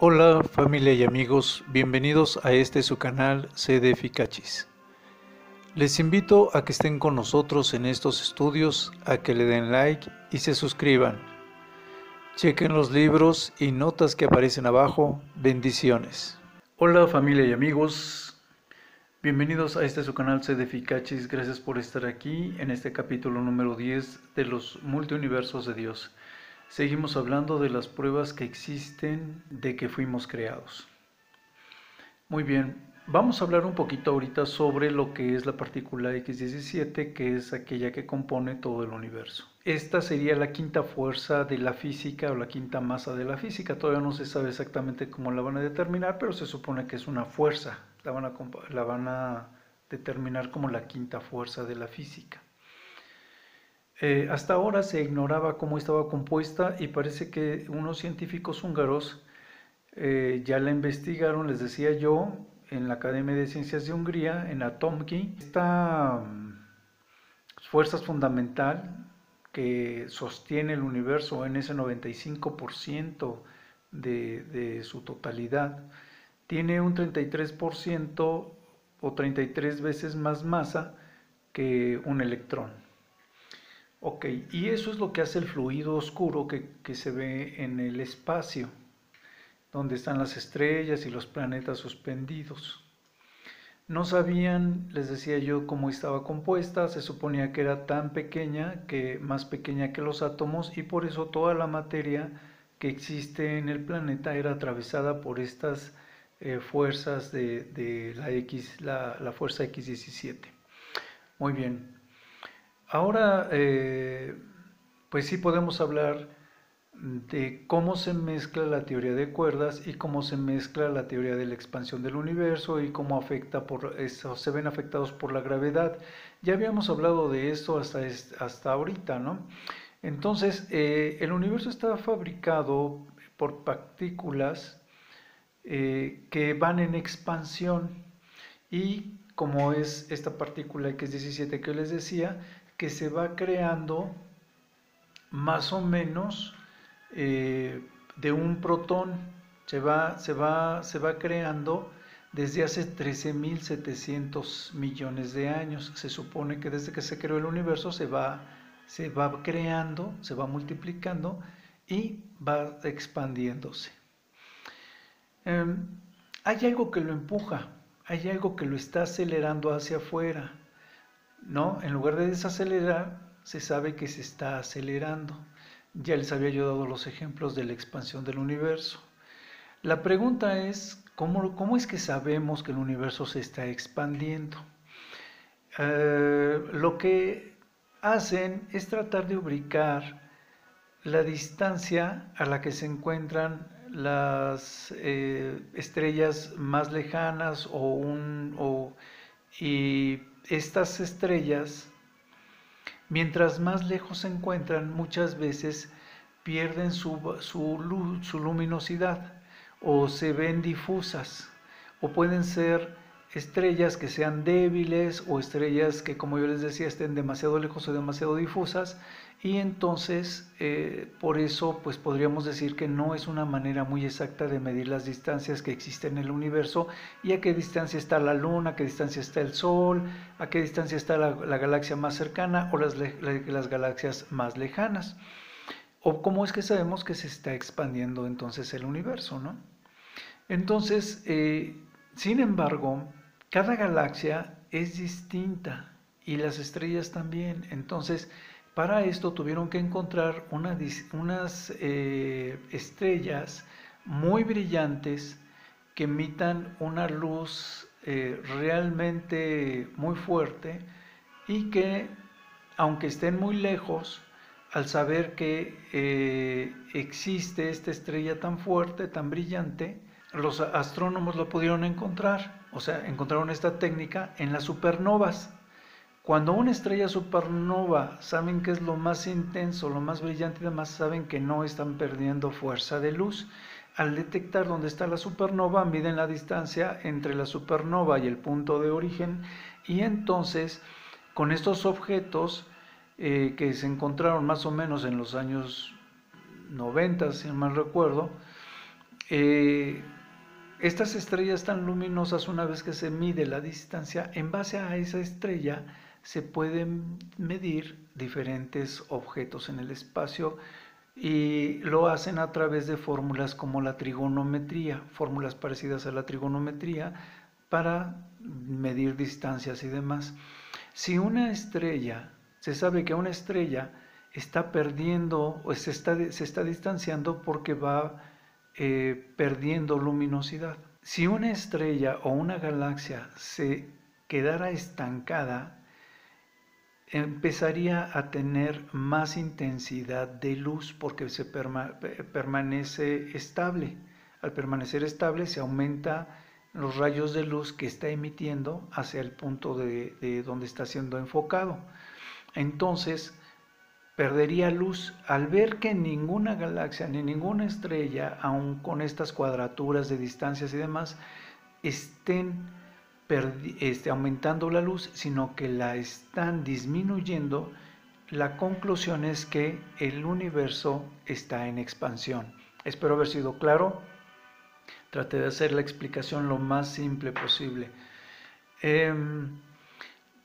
Hola familia y amigos, bienvenidos a su canal CD Ficachis. Les invito a que estén con nosotros en estos estudios, a que le den like y se suscriban. Chequen los libros y notas que aparecen abajo. Bendiciones. Hola familia y amigos, bienvenidos a su canal CD Ficachis. Gracias por estar aquí en este capítulo número 10 de los multiuniversos de Dios. Seguimos hablando de las pruebas que existen de que fuimos creados. Muy bien, vamos a hablar un poquito ahorita sobre lo que es la partícula X17, que es aquella que compone todo el universo. Esta sería la quinta fuerza de la física o la quinta masa de la física. Todavía no se sabe exactamente cómo la van a determinar, pero se supone que es una fuerza. La van a determinar como la quinta fuerza de la física. Hasta ahora se ignoraba cómo estaba compuesta y parece que unos científicos húngaros ya la investigaron, les decía yo, en la Academia de Ciencias de Hungría, en Atomki. Esta fuerza fundamental que sostiene el universo en ese 95% de su totalidad, tiene un 33% o 33 veces más masa que un electrón. Ok, y eso es lo que hace el fluido oscuro que se ve en el espacio, donde están las estrellas y los planetas suspendidos. No sabían, les decía yo, cómo estaba compuesta. Se suponía que era tan pequeña, más pequeña que los átomos, y por eso toda la materia que existe en el planeta era atravesada por estas fuerzas de la fuerza X17. Muy bien. Ahora, pues sí podemos hablar de cómo se mezcla la teoría de cuerdas y cómo se mezcla la teoría de la expansión del universo y cómo se ven afectados por la gravedad. Ya habíamos hablado de esto hasta ahorita, ¿no? Entonces, el universo está fabricado por partículas que van en expansión, y como es esta partícula X17 que les decía, que se va creando más o menos de un protón. Se va creando desde hace 13.700 millones de años. Se supone que desde que se creó el universo se va creando, se va multiplicando y va expandiéndose. Hay algo que lo empuja, hay algo que lo está acelerando hacia afuera, ¿no? En lugar de desacelerar, se sabe que se está acelerando. Ya les había yo dado los ejemplos de la expansión del universo. La pregunta es, ¿cómo es que sabemos que el universo se está expandiendo? Lo que hacen es tratar de ubicar la distancia a la que se encuentran las estrellas más lejanas y estas estrellas, mientras más lejos se encuentran, muchas veces pierden su luminosidad o se ven difusas, o pueden ser estrellas que sean débiles o estrellas que, como yo les decía, estén demasiado lejos o demasiado difusas, y entonces por eso pues podríamos decir que no es una manera muy exacta de medir las distancias que existen en el universo y a qué distancia está la Luna, a qué distancia está el Sol, a qué distancia está la galaxia más cercana o las galaxias más lejanas. O cómo es que sabemos que se está expandiendo entonces el universo, ¿no? Entonces, sin embargo, cada galaxia es distinta y las estrellas también. Entonces, para esto tuvieron que encontrar unas estrellas muy brillantes que emitan una luz realmente muy fuerte y que, aunque estén muy lejos, al saber que existe esta estrella tan fuerte, tan brillante, los astrónomos lo pudieron encontrar. O sea, encontraron esta técnica en las supernovas. Cuando una estrella supernova saben que es lo más intenso, lo más brillante y demás, saben que no están perdiendo fuerza de luz. Al detectar dónde está la supernova, miden la distancia entre la supernova y el punto de origen, y entonces con estos objetos que se encontraron más o menos en los años 90, si no mal recuerdo, Eh, Estas estrellas tan luminosas, una vez que se mide la distancia, en base a esa estrella se pueden medir diferentes objetos en el espacio y lo hacen a través de fórmulas como la trigonometría, fórmulas parecidas a la trigonometría para medir distancias y demás. Si una estrella, se sabe que una estrella está perdiendo o se está distanciando porque va perdiendo luminosidad. Si una estrella o una galaxia se quedara estancada, empezaría a tener más intensidad de luz porque permanece estable. Al permanecer estable se aumenta los rayos de luz que está emitiendo hacia el punto de donde está siendo enfocado. Entonces perdería luz al ver que ninguna galaxia ni ninguna estrella, aun con estas cuadraturas de distancias y demás, estén aumentando la luz, sino que la están disminuyendo. La conclusión es que el universo está en expansión. Espero haber sido claro. Traté de hacer la explicación lo más simple posible.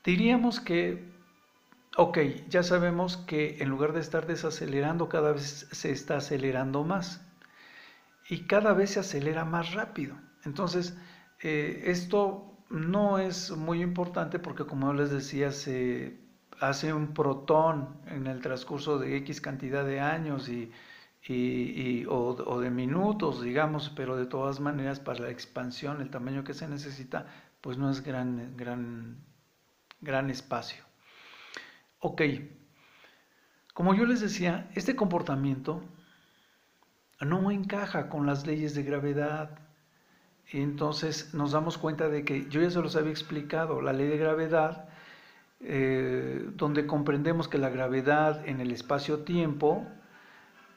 Diríamos que, ok, ya sabemos que en lugar de estar desacelerando, cada vez se está acelerando más. Y cada vez se acelera más rápido. Entonces, esto no es muy importante porque, como les decía, se hace un protón en el transcurso de X cantidad de años o de minutos, digamos, pero de todas maneras para la expansión, el tamaño que se necesita, pues no es gran espacio. Ok, como yo les decía, este comportamiento no encaja con las leyes de gravedad. Entonces nos damos cuenta de que yo ya se los había explicado, la ley de gravedad, donde comprendemos que la gravedad en el espacio-tiempo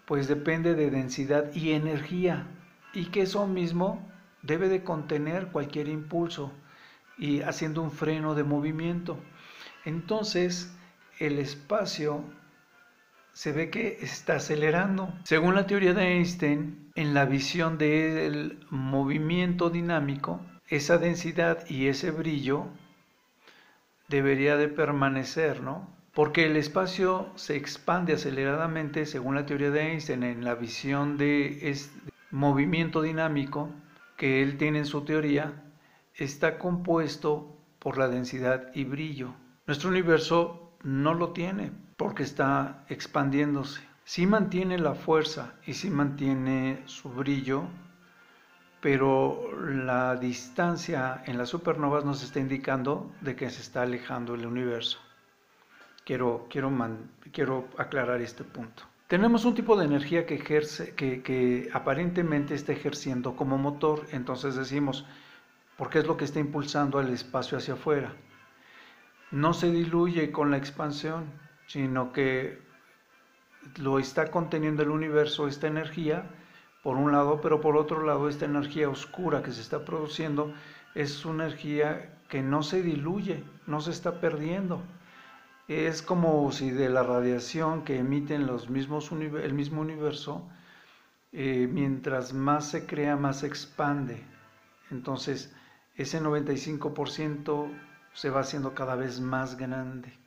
pues depende de densidad y energía, y que eso mismo debe de contener cualquier impulso y haciendo un freno de movimiento. Entonces el espacio se ve que está acelerando. Según la teoría de Einstein, en la visión del movimiento dinámico, esa densidad y ese brillo debería de permanecer, ¿no? Porque el espacio se expande aceleradamente, según la teoría de Einstein, en la visión de movimiento dinámico que él tiene en su teoría, está compuesto por la densidad y brillo. Nuestro universo no lo tiene porque está expandiéndose. Sí mantiene la fuerza y sí mantiene su brillo, pero la distancia en las supernovas nos está indicando de que se está alejando el universo. Quiero aclarar este punto. Tenemos un tipo de energía que aparentemente está ejerciendo como motor, entonces decimos, ¿por qué es lo que está impulsando al espacio hacia afuera? No se diluye con la expansión, sino que lo está conteniendo el universo, esta energía, por un lado, pero por otro lado, esta energía oscura que se está produciendo es una energía que no se diluye, no se está perdiendo. Es como si de la radiación que emiten el mismo universo, mientras más se crea, más se expande. Entonces, ese 95% se va haciendo cada vez más grande.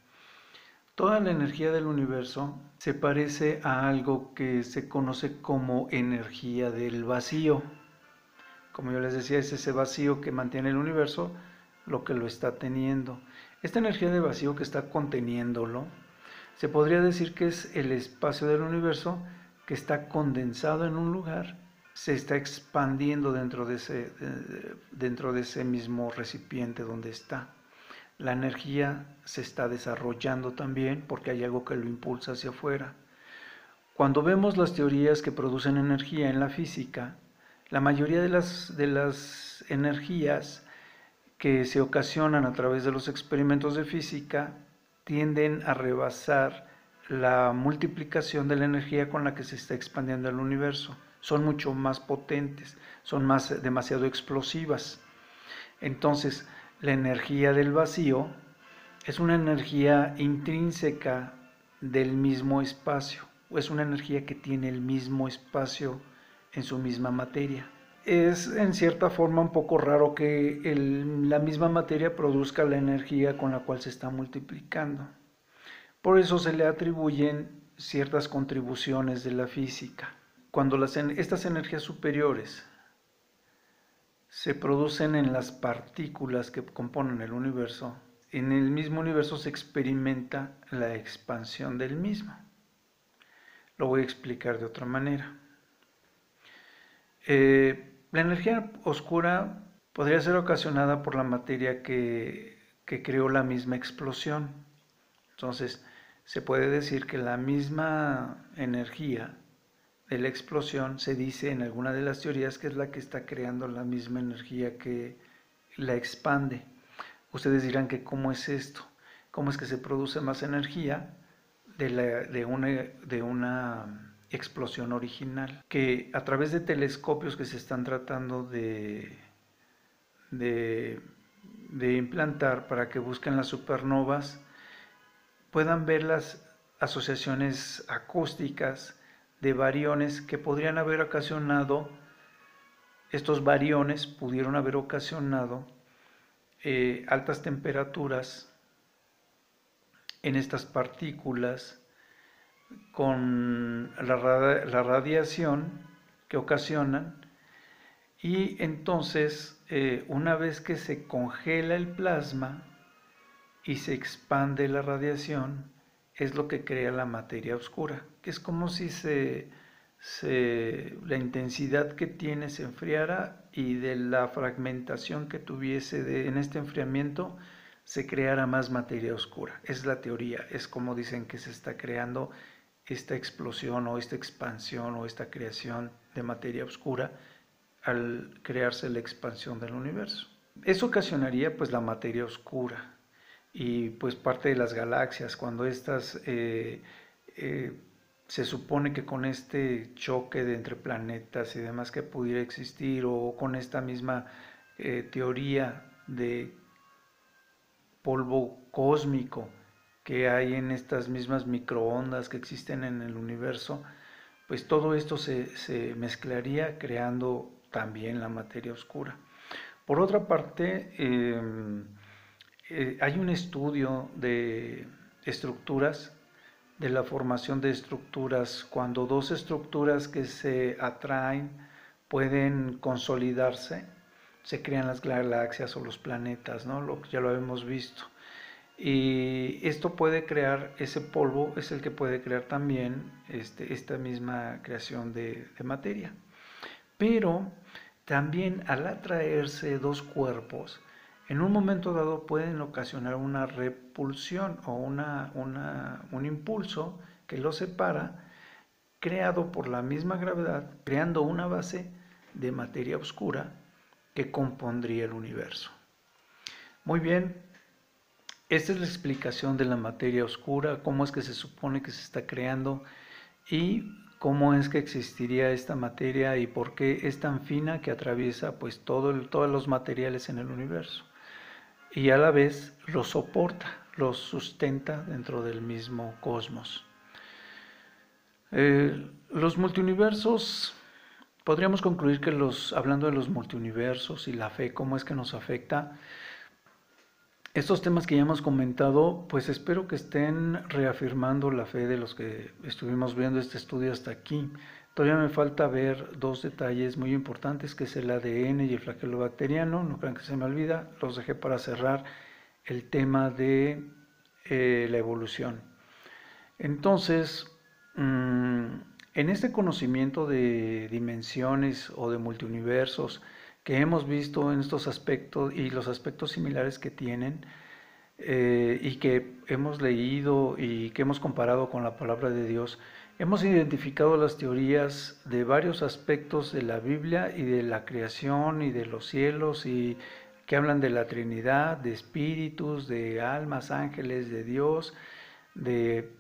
Toda la energía del universo se parece a algo que se conoce como energía del vacío. Como yo les decía, es ese vacío que mantiene el universo lo que lo está teniendo. Esta energía de vacío que está conteniéndolo, se podría decir que es el espacio del universo que está condensado en un lugar, se está expandiendo dentro de ese mismo recipiente donde está. La energía se está desarrollando también porque hay algo que lo impulsa hacia afuera. Cuando vemos las teorías que producen energía en la física, la mayoría de las energías que se ocasionan a través de los experimentos de física tienden a rebasar la multiplicación de la energía con la que se está expandiendo el universo. Son mucho más potentes, son demasiado explosivas. Entonces, la energía del vacío es una energía intrínseca del mismo espacio, o es una energía que tiene el mismo espacio en su misma materia. Es en cierta forma un poco raro que la misma materia produzca la energía con la cual se está multiplicando. Por eso se le atribuyen ciertas contribuciones de la física. Cuando estas energías superiores se producen en las partículas que componen el universo, en el mismo universo se experimenta la expansión del mismo. Lo voy a explicar de otra manera. La energía oscura podría ser ocasionada por la materia que creó la misma explosión. Entonces, se puede decir que la misma energía de la explosión se dice en alguna de las teorías que es la que está creando la misma energía que la expande. Ustedes dirán que ¿cómo es esto? ¿Cómo es que se produce más energía de una explosión original? Que a través de telescopios que se están tratando de implantar para que busquen las supernovas, puedan ver las asociaciones acústicas de variones que podrían haber ocasionado, estos variones pudieron haber ocasionado altas temperaturas en estas partículas con la radiación que ocasionan, y entonces una vez que se congela el plasma y se expande la radiación, es lo que crea la materia oscura, que es como si la intensidad que tiene se enfriara y de la fragmentación que tuviese en este enfriamiento se creara más materia oscura. Es la teoría, es como dicen que se está creando esta explosión o esta expansión o esta creación de materia oscura al crearse la expansión del universo. Eso ocasionaría pues la materia oscura y pues parte de las galaxias, cuando estas se supone que con este choque de entre planetas y demás que pudiera existir, o con esta misma teoría de polvo cósmico que hay en estas mismas microondas que existen en el universo, pues todo esto se mezclaría creando también la materia oscura. Por otra parte, hay un estudio de estructuras, de la formación de estructuras, cuando dos estructuras que se atraen pueden consolidarse, se crean las galaxias o los planetas, ¿no? Ya lo hemos visto. Y esto puede crear, ese polvo es el que puede crear también esta misma creación de materia. Pero también al atraerse dos cuerpos, en un momento dado pueden ocasionar una repulsión o un impulso que los separa, creado por la misma gravedad, creando una base de materia oscura que compondría el universo. Muy bien, esta es la explicación de la materia oscura, cómo es que se supone que se está creando y cómo es que existiría esta materia y por qué es tan fina que atraviesa pues todos los materiales en el universo y a la vez los soporta, los sustenta dentro del mismo cosmos. Los multiuniversos, podríamos concluir que hablando de los multiuniversos y la fe, cómo es que nos afecta, estos temas que ya hemos comentado, pues espero que estén reafirmando la fe de los que estuvimos viendo este estudio hasta aquí. Todavía me falta ver dos detalles muy importantes, que es el ADN y el flagelo bacteriano. No crean que se me olvida, los dejé para cerrar el tema de la evolución. Entonces, en este conocimiento de dimensiones o de multiuniversos que hemos visto en estos aspectos y los aspectos similares que tienen, y que hemos leído y que hemos comparado con la palabra de Dios, hemos identificado las teorías de varios aspectos de la Biblia y de la creación y de los cielos, y que hablan de la Trinidad, de espíritus, de almas, ángeles, de Dios, de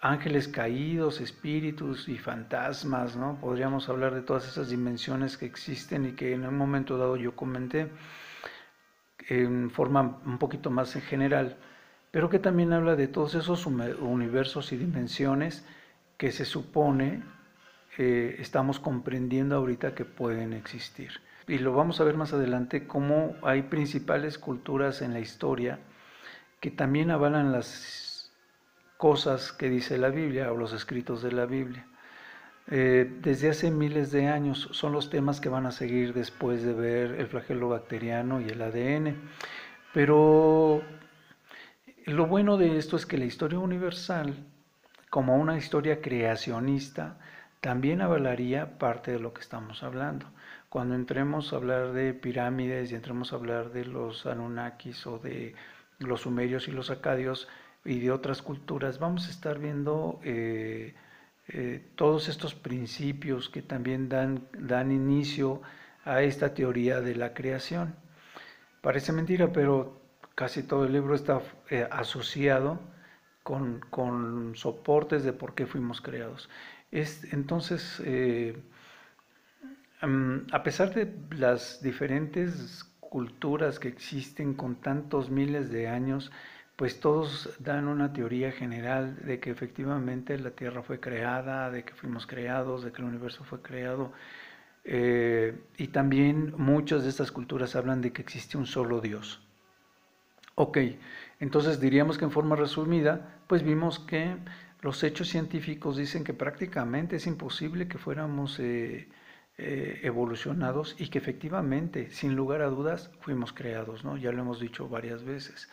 ángeles caídos, espíritus y fantasmas, ¿no? Podríamos hablar de todas esas dimensiones que existen y que en un momento dado yo comenté en forma un poquito más en general, pero que también habla de todos esos universos y dimensiones que se supone estamos comprendiendo ahorita que pueden existir. Y lo vamos a ver más adelante, cómo hay principales culturas en la historia que también avalan las cosas que dice la Biblia o los escritos de la Biblia. Desde hace miles de años son los temas que van a seguir después de ver el flagelo bacteriano y el ADN. Pero lo bueno de esto es que la historia universal, como una historia creacionista, también avalaría parte de lo que estamos hablando. Cuando entremos a hablar de pirámides y entremos a hablar de los Anunnakis o de los sumerios y los acadios y de otras culturas, vamos a estar viendo todos estos principios que también dan inicio a esta teoría de la creación. Parece mentira, pero casi todo el libro está asociado con soportes de por qué fuimos creados. Entonces, a pesar de las diferentes culturas que existen con tantos miles de años, pues todos dan una teoría general de que efectivamente la Tierra fue creada, de que fuimos creados, de que el universo fue creado. Y también muchas de estas culturas hablan de que existe un solo Dios. Ok, entonces diríamos que en forma resumida, pues vimos que los hechos científicos dicen que prácticamente es imposible que fuéramos evolucionados y que efectivamente, sin lugar a dudas, fuimos creados, ¿no? Ya lo hemos dicho varias veces.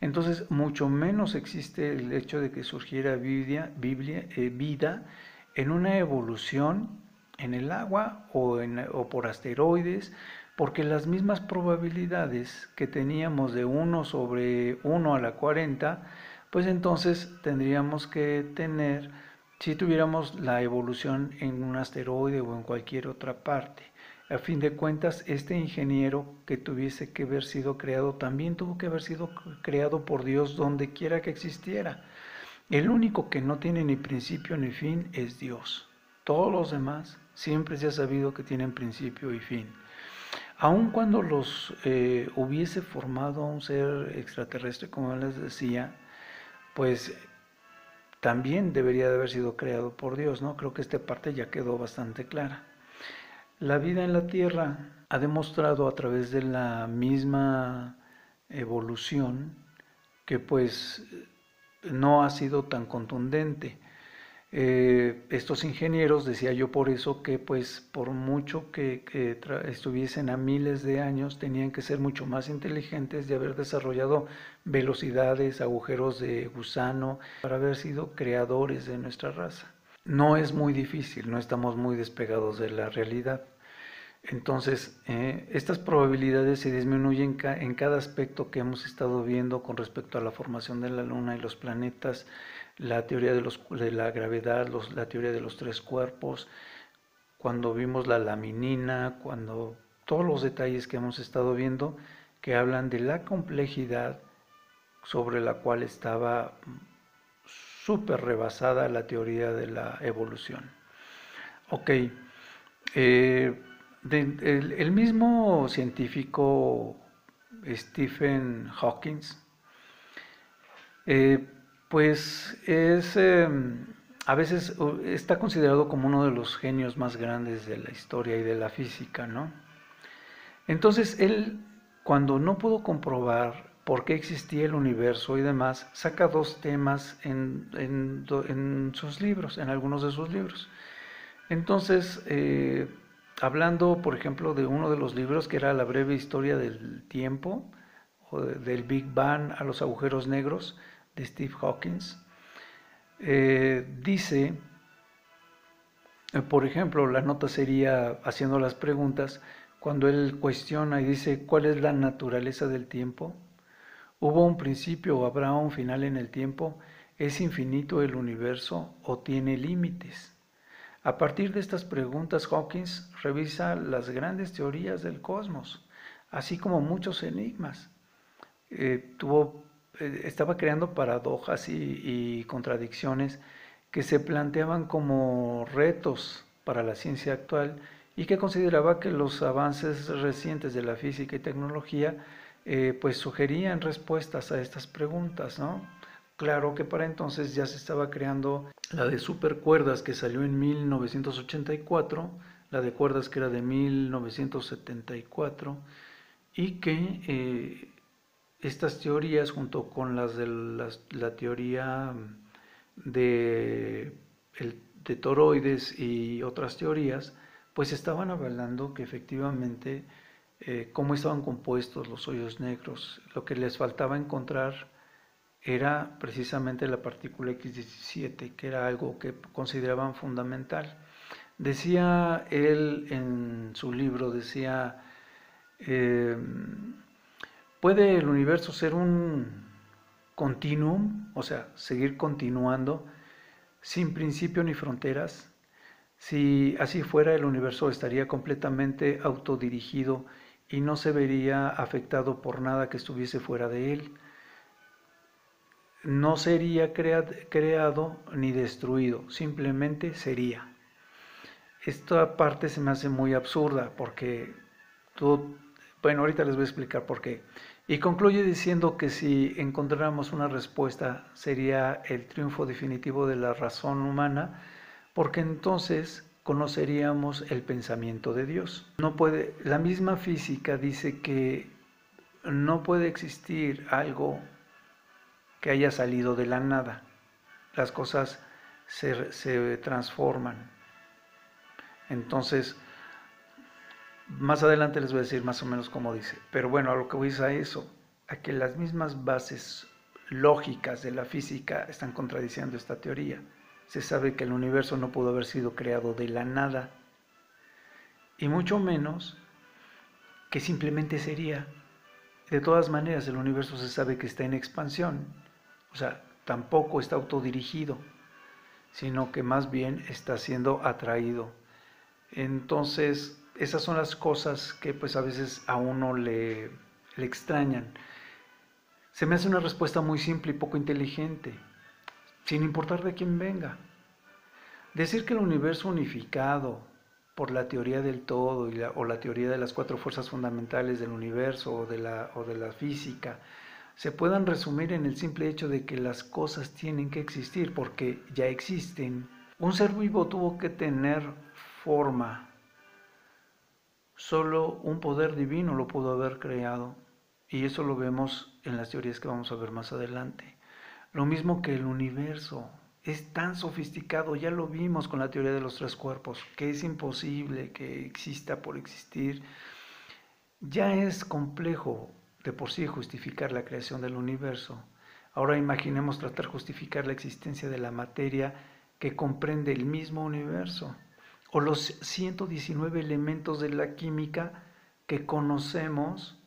Entonces, mucho menos existe el hecho de que surgiera vida en una evolución en el agua o por asteroides, porque las mismas probabilidades que teníamos de 1 sobre 1 a la 40, pues entonces tendríamos que tener, si tuviéramos la evolución en un asteroide o en cualquier otra parte. A fin de cuentas, este ingeniero que tuviese que haber sido creado también tuvo que haber sido creado por Dios donde quiera que existiera. El único que no tiene ni principio ni fin es Dios. Todos los demás siempre se ha sabido que tienen principio y fin. Aun cuando los hubiese formado un ser extraterrestre, como les decía, pues también debería de haber sido creado por Dios, ¿no? Creo que esta parte ya quedó bastante clara. La vida en la Tierra ha demostrado a través de la misma evolución que pues no ha sido tan contundente. Estos ingenieros, decía yo por eso, que pues por mucho que estuviesen a miles de años, tenían que ser mucho más inteligentes de haber desarrollado velocidades, agujeros de gusano, para haber sido creadores de nuestra raza. No es muy difícil, no estamos muy despegados de la realidad. Entonces, estas probabilidades se disminuyen en cada aspecto que hemos estado viendo con respecto a la formación de la Luna y los planetas, la teoría de la gravedad, la teoría de los tres cuerpos, cuando vimos la laminina, cuando todos los detalles que hemos estado viendo que hablan de la complejidad sobre la cual estaba súper rebasada la teoría de la evolución. Ok, el mismo científico Stephen Hawking, pues es, a veces está considerado como uno de los genios más grandes de la historia y de la física, ¿no? Entonces él, cuando no pudo comprobar por qué existía el universo y demás, saca dos temas en sus libros, en algunos de sus libros. Entonces, hablando, por ejemplo, de uno de los libros que era La breve historia del tiempo, o del Big Bang a los agujeros negros, de Steve Hawking, dice, por ejemplo, la nota sería haciendo las preguntas, cuando él cuestiona y dice, ¿cuál es la naturaleza del tiempo? ¿Hubo un principio o habrá un final en el tiempo? ¿Es infinito el universo o tiene límites? A partir de estas preguntas, Hawkins revisa las grandes teorías del cosmos, así como muchos enigmas. Estaba creando paradojas y contradicciones que se planteaban como retos para la ciencia actual y que consideraba que los avances recientes de la física y tecnología pues sugerían respuestas a estas preguntas, ¿no? Claro que para entonces ya se estaba creando la de supercuerdas que salió en 1984, la de cuerdas que era de 1974 y que estas teorías junto con las de la teoría de, de toroides y otras teorías, pues estaban avalando que efectivamente cómo estaban compuestos los hoyos negros. Lo que les faltaba encontrar era precisamente la partícula X17, que era algo que consideraban fundamental. Decía él en su libro, decía, eh, ¿puede el universo ser un continuum, o sea, seguir continuando sin principio ni fronteras? Si así fuera, el universo estaría completamente autodirigido y no se vería afectado por nada que estuviese fuera de él. No sería creado ni destruido, simplemente sería. Esta parte se me hace muy absurda porque tú, bueno, ahorita les voy a explicar por qué. Y concluye diciendo que si encontráramos una respuesta sería el triunfo definitivo de la razón humana, porque entonces conoceríamos el pensamiento de Dios. No puede, la misma física dice que no puede existir algo que haya salido de la nada. Las cosas se transforman. Entonces, más adelante les voy a decir más o menos cómo dice. Pero bueno, a lo que voy es a eso, a que las mismas bases lógicas de la física están contradiciendo esta teoría. Se sabe que el universo no pudo haber sido creado de la nada, y mucho menos que simplemente sería. De todas maneras, el universo se sabe que está en expansión, o sea, tampoco está autodirigido, sino que más bien está siendo atraído. Entonces, esas son las cosas que pues a veces a uno le extrañan. Se me hace una respuesta muy simple y poco inteligente, sin importar de quién venga. Decir que el universo unificado por la teoría del todo o la teoría de las cuatro fuerzas fundamentales del universo o de la física se puedan resumir en el simple hecho de que las cosas tienen que existir porque ya existen. Un ser vivo tuvo que tener forma. Solo un poder divino lo pudo haber creado. Y eso lo vemos en las teorías que vamos a ver más adelante. Lo mismo que el universo. Es tan sofisticado, ya lo vimos con la teoría de los tres cuerpos, que es imposible que exista por existir. Ya es complejo de por sí justificar la creación del universo. Ahora imaginemos tratar de justificar la existencia de la materia que comprende el mismo universo, o los 119 elementos de la química que conocemos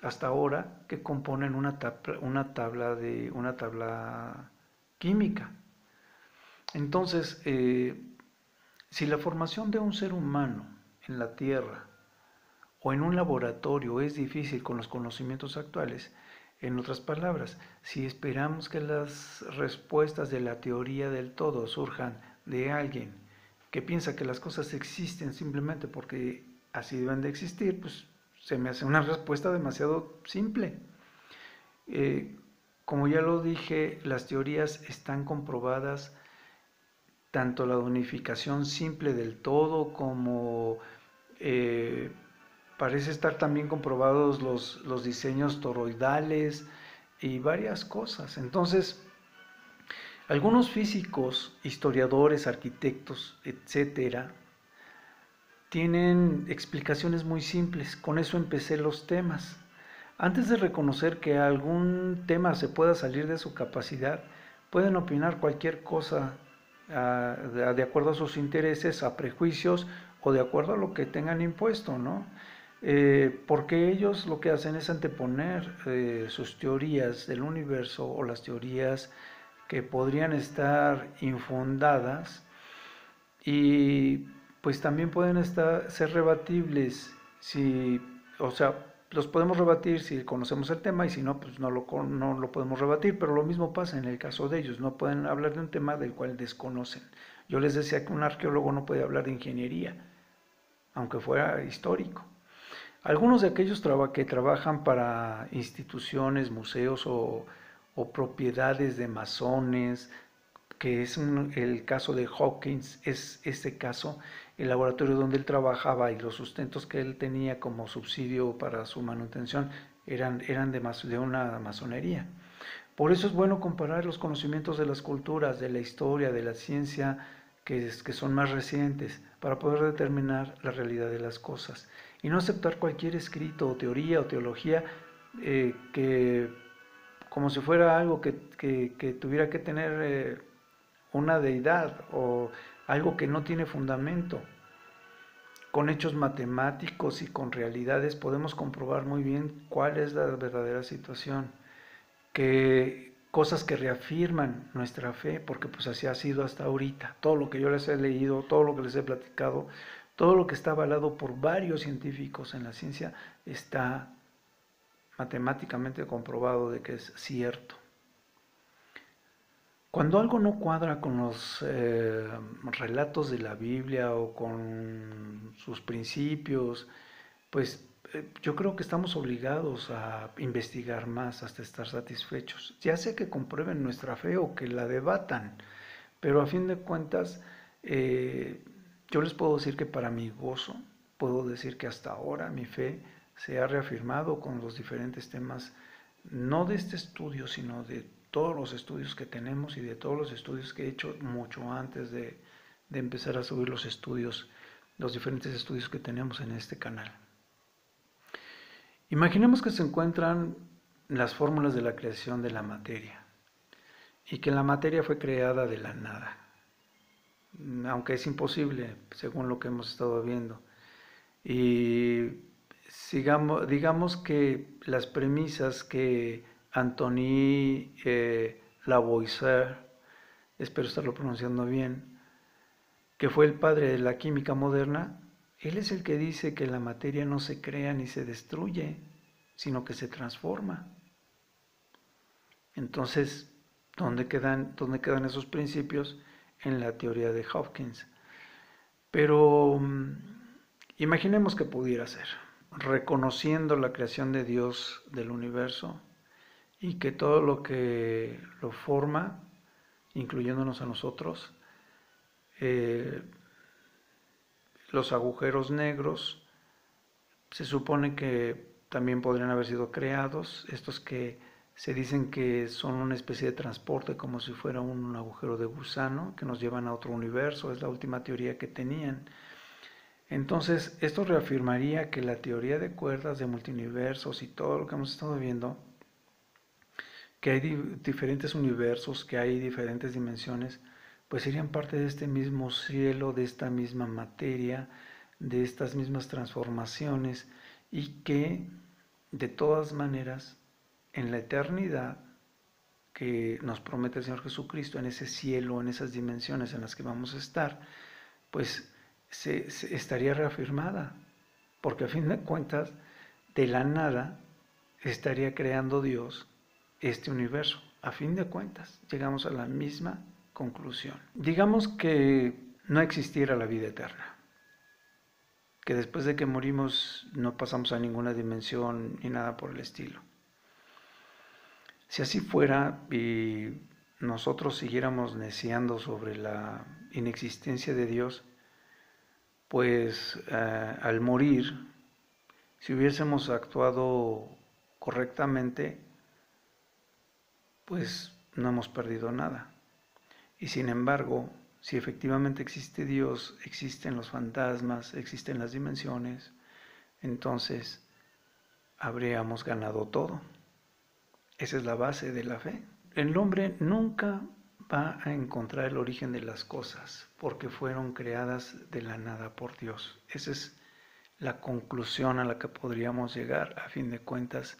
hasta ahora que componen una tabla química. Entonces, si la formación de un ser humano en la Tierra o en un laboratorio es difícil con los conocimientos actuales, en otras palabras, si esperamos que las respuestas de la teoría del todo surjan de alguien que piensa que las cosas existen simplemente porque así deben de existir, pues se me hace una respuesta demasiado simple. Eh, como ya lo dije, las teorías están comprobadas, tanto la unificación simple del todo como eh, parece estar también comprobados los diseños toroidales y varias cosas. Entonces, algunos físicos, historiadores, arquitectos, etcétera, tienen explicaciones muy simples. Con eso empecé los temas. Antes de reconocer que algún tema se pueda salir de su capacidad, pueden opinar cualquier cosa de acuerdo a sus intereses, a prejuicios o de acuerdo a lo que tengan impuesto, ¿no? Porque ellos lo que hacen es anteponer sus teorías del universo o las teorías que podrían estar infundadas y pues también pueden ser rebatibles si, o sea, los podemos rebatir si conocemos el tema y si no, pues no lo podemos rebatir, pero lo mismo pasa en el caso de ellos, no pueden hablar de un tema del cual desconocen. Yo les decía que un arqueólogo no puede hablar de ingeniería, aunque fuera histórico. Algunos de aquellos que trabajan para instituciones, museos o propiedades de masones, que es el caso de Hawkins, es este caso, el laboratorio donde él trabajaba y los sustentos que él tenía como subsidio para su manutención eran de una masonería. Por eso es bueno comparar los conocimientos de las culturas, de la historia, de la ciencia, que son más recientes, para poder determinar la realidad de las cosas. Y no aceptar cualquier escrito o teoría o teología que como si fuera algo que tuviera que tener una deidad o algo que no tiene fundamento. Con hechos matemáticos y con realidades podemos comprobar muy bien cuál es la verdadera situación, que cosas que reafirman nuestra fe, porque pues así ha sido hasta ahorita. Todo lo que yo les he leído, todo lo que les he platicado, todo lo que está avalado por varios científicos en la ciencia está matemáticamente comprobado de que es cierto. Cuando algo no cuadra con los relatos de la Biblia o con sus principios, pues yo creo que estamos obligados a investigar más hasta estar satisfechos. Ya sea que comprueben nuestra fe o que la debatan, pero a fin de cuentas, yo les puedo decir que para mi gozo, puedo decir que hasta ahora mi fe se ha reafirmado con los diferentes temas, no de este estudio, sino de todos los estudios que tenemos y de todos los estudios que he hecho mucho antes de empezar a subir los estudios, los diferentes estudios que tenemos en este canal. Imaginemos que se encuentran las fórmulas de la creación de la materia y que la materia fue creada de la nada, aunque es imposible según lo que hemos estado viendo. Y digamos que las premisas que Antoni Lavoisier, espero estarlo pronunciando bien, que fue el padre de la química moderna, él es el que dice que la materia no se crea ni se destruye, sino que se transforma. Entonces, ¿dónde quedan esos principios? En la teoría de Hawkins. Pero imaginemos que pudiera ser, reconociendo la creación de Dios del universo y que todo lo que lo forma, incluyéndonos a nosotros, los agujeros negros, se supone que también podrían haber sido creados, estos que se dicen que son una especie de transporte como si fuera un agujero de gusano que nos llevan a otro universo, es la última teoría que tenían. Entonces, esto reafirmaría que la teoría de cuerdas, de multiuniversos y todo lo que hemos estado viendo, que hay diferentes universos, que hay diferentes dimensiones, pues serían parte de este mismo cielo, de esta misma materia, de estas mismas transformaciones y que de todas maneras en la eternidad que nos promete el Señor Jesucristo, en ese cielo, en esas dimensiones en las que vamos a estar, pues se estaría reafirmada, porque a fin de cuentas de la nada estaría creando Dios este universo. A fin de cuentas llegamos a la misma conclusión. Digamos que no existiera la vida eterna, que después de que morimos no pasamos a ninguna dimensión ni nada por el estilo. Si así fuera y nosotros siguiéramos neciando sobre la inexistencia de Dios, pues al morir, si hubiésemos actuado correctamente, pues no hemos perdido nada. Y sin embargo, si efectivamente existe Dios, existen los fantasmas, existen las dimensiones, entonces habríamos ganado todo. Esa es la base de la fe. El hombre nunca va a encontrar el origen de las cosas porque fueron creadas de la nada por Dios. Esa es la conclusión a la que podríamos llegar a fin de cuentas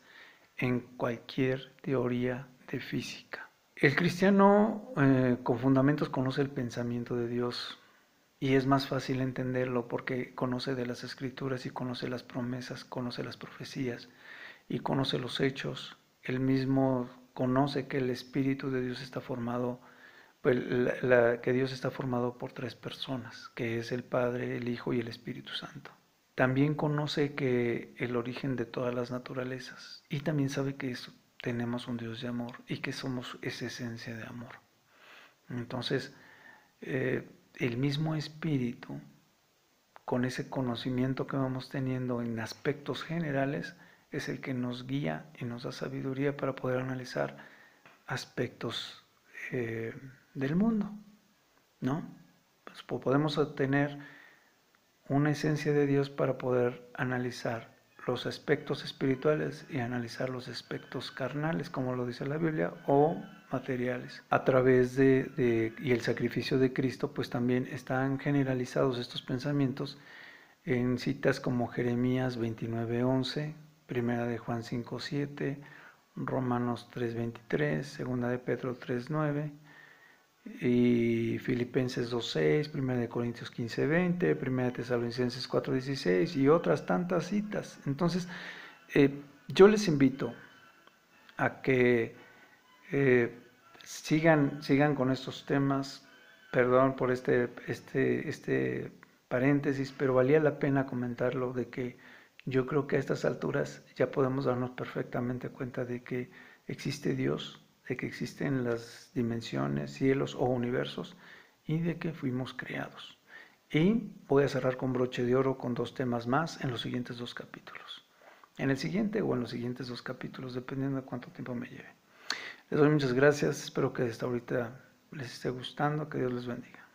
en cualquier teoría de física. El cristiano con fundamentos conoce el pensamiento de Dios y es más fácil entenderlo porque conoce de las escrituras y conoce las promesas, conoce las profecías y conoce los hechos. Él mismo conoce que el Espíritu de Dios está formado, que Dios está formado por tres personas, que es el Padre, el Hijo y el Espíritu Santo. También conoce que el origen de todas las naturalezas y también sabe que tenemos un Dios de amor y que somos esa esencia de amor. Entonces, el mismo Espíritu, con ese conocimiento que vamos teniendo en aspectos generales, es el que nos guía y nos da sabiduría para poder analizar aspectos del mundo, ¿no? Pues podemos tener una esencia de Dios para poder analizar los aspectos espirituales y analizar los aspectos carnales, como lo dice la Biblia, o materiales. A través y el sacrificio de Cristo, pues también están generalizados estos pensamientos en citas como Jeremías 29:11, Primera de Juan 5:7, Romanos 3:23, Segunda de Pedro 3:9, y Filipenses 2:6, 1 Corintios 15:20, 1 Tesalonicenses 4:16 y otras tantas citas. Entonces, yo les invito a que sigan con estos temas. Perdón por este paréntesis, pero valía la pena comentarlo, de que yo creo que a estas alturas ya podemos darnos perfectamente cuenta de que existe Dios, de que existen las dimensiones, cielos o universos, y de que fuimos creados. Y voy a cerrar con broche de oro con 2 temas más en los siguientes 2 capítulos. En el siguiente o en los siguientes 2 capítulos, dependiendo de cuánto tiempo me lleve. Les doy muchas gracias, espero que hasta ahorita les esté gustando, que Dios les bendiga.